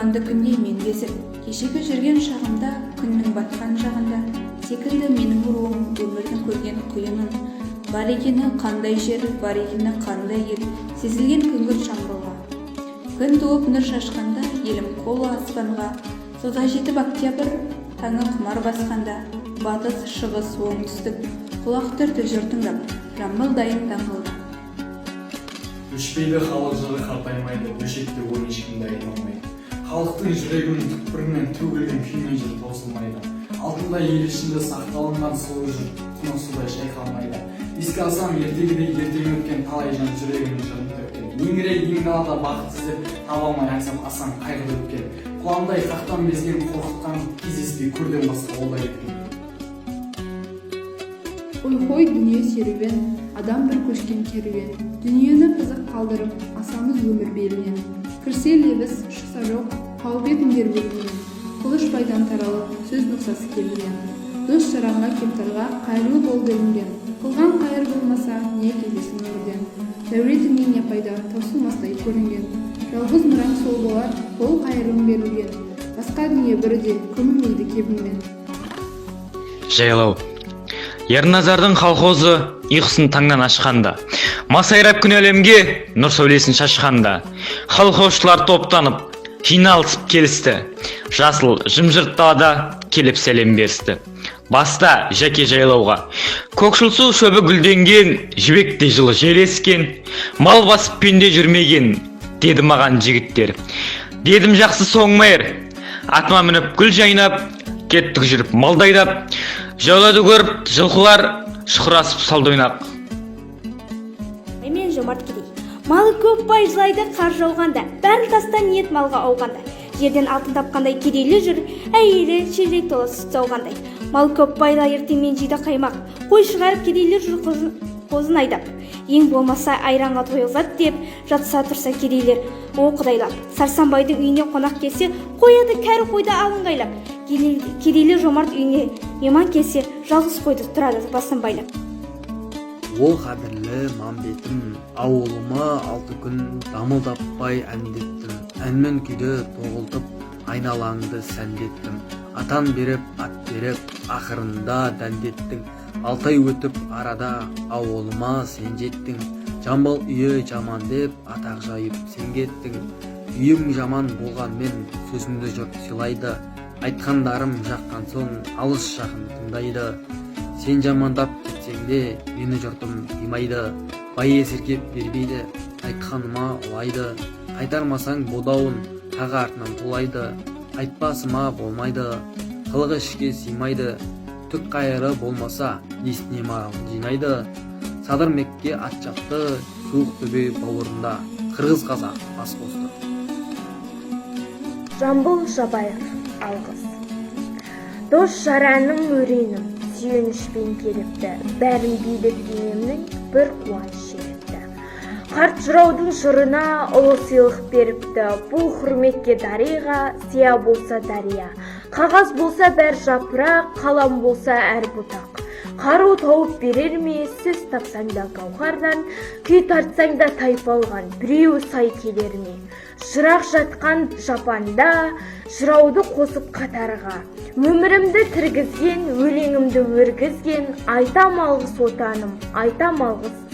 тұманды күнде мен кезіп, кешегі жүрген шағымда, күннің батқан жағында, секілді менің руым өмірдің көрген құйынын, бар екені қандай жер, бар екені қандай ел, сезілген күңгірт жамбылға. Күн туып нұр шашқанда, елім қолы аспанға, соза жетіп октябрь, таңы құмар басқанда, батыс, шығыс, оңтүстік, құлақ түрді жыр тыңдап, жамбыл дайын таңғылда. Өшпейді халық жыры қартаймайды, өшекте ойын ешкім дайын болмайды. Халықтың жүрегінің түкпірінен төгілген күймен жыр таусылмайды. Алтындай ел ішінде сақталынған сұлу жыр, құны судай шайқалмайды. Еске алсам ертегідей ертең өткен талай жан жүрегінің жырын төккен. Еңірей ең далада бақыт іздеп, таба алмай аңсап асан қайғылы өткен. Құландай қақтан безген қорқытқан, кездеспей көрден басқа олай еткен. Ойхой дүние серуен, адам бір көшкен керуен, дүниені қызық қалдырып, асамыз өмір белінен. Кірсе лебіз, шықса жоқ, қауіп етіңдер бөлінен. Қылыш байдан таралып, сөз нұқсасы келген. Дос жаранға кемтарға қайырлы бол делінген. Қылған қайыр болмаса, не кездесін өмірден. Дәулетіңнен не пайда, таусылмастай көрінген. Жалғыз мұраң сол болар, ол қайырың берілген. Басқа дүние бірде, көмілмейді кебінмен. Жайлау. Ерназардың колхозы ұйқысын таңнан ашқанда, масайрап күн әлемге нұр сәулесін шашқанда, колхозшылар топтанып, жиналысып келісті. Жасыл жымжырт далада келіп сәлем берісті. Баста Жәке жайлауға. Көкшіл су шөбі гүлденген, жібекте жылы жел ескен, мал басып пенде жүрмеген, деді маған жігіттер. Дедім жақсы соңмайыр, атыма мініп гүл жайнап, кеттік жүріп малдайдап, жаулады көріп жылқылар шұқырасып салды ойнап. Мен жомарт кедей. Малы көп бай жылайды қар жауғанда, бәрін тастан ниет малға ауғанда. Жерден алтын тапқандай кедейлі жүр, әйелі шелек толы сүт сауғандай. Мал көп байла ертеңмен жейді қаймақ, қой шығарып кедейлі жүр қозын айдап. Ең болмаса айранға тойылзат деп, жатса тұрса кедейлер о құдайлап. Сарсанбайдың үйіне қонақ келсе, қояды кәрі қойды алыңғайлап. Кедейлі жомарт үйіне меман келсе, жалғыз қойды тұрады басын байлап. Ол қадірлі мамбетім, ауылыма 6 күн дамылдаппай әндеттім. Әнмен күйді тоғылтып, айналаңды сәндеттім. Атан беріп, ат беріп, ақырында дәндеттің. 6 ай өтіп арада ауылыма сен жеттің. Жамбыл үйі жаман деп атақ жайып сен кеттің. Үйім жаман болғанмен сөзімді жұрт сыйлайды. Айтқандарым жаққан соң алыс жақын тыңдайды. Сен жамандап кетсең де мені жұртым қимайды. Бай есіркеп бермейді, айтқаныма олайды. Қайтармасаң бодауын тағы артынан тулайды. Айтпасыма болмайды, қылығы ішке сыймайды. Түк қайыры болмаса есіне маралын жинайды. Садыр Мекке ат жапты, суық төбе бауырында, қырғыз қазақ бас қосты. Жамбыл Жабаев, алғыс. Дос жараным өренім, сүйенішпен келіпті, бәрін билік денемнің бір қуаныш жеріпті. Қарт жыраудың жырына ұлы сыйлық беріпті, бұл құрметке дариға, сия болса дария. Қағаз болса бәр жапырақ, қалам болса әр бұтақ. Қару тауып берер ме, сөз тапсаң да гауһардан, күй тартсаң да тайпалған, біреуі сай келер ме? Жырақ жатқан жапанда, жырауды қосып қатарға. Өмірімді тіргізген, өлеңімді өргізген, айтам алғыс отаным, айтам алғыс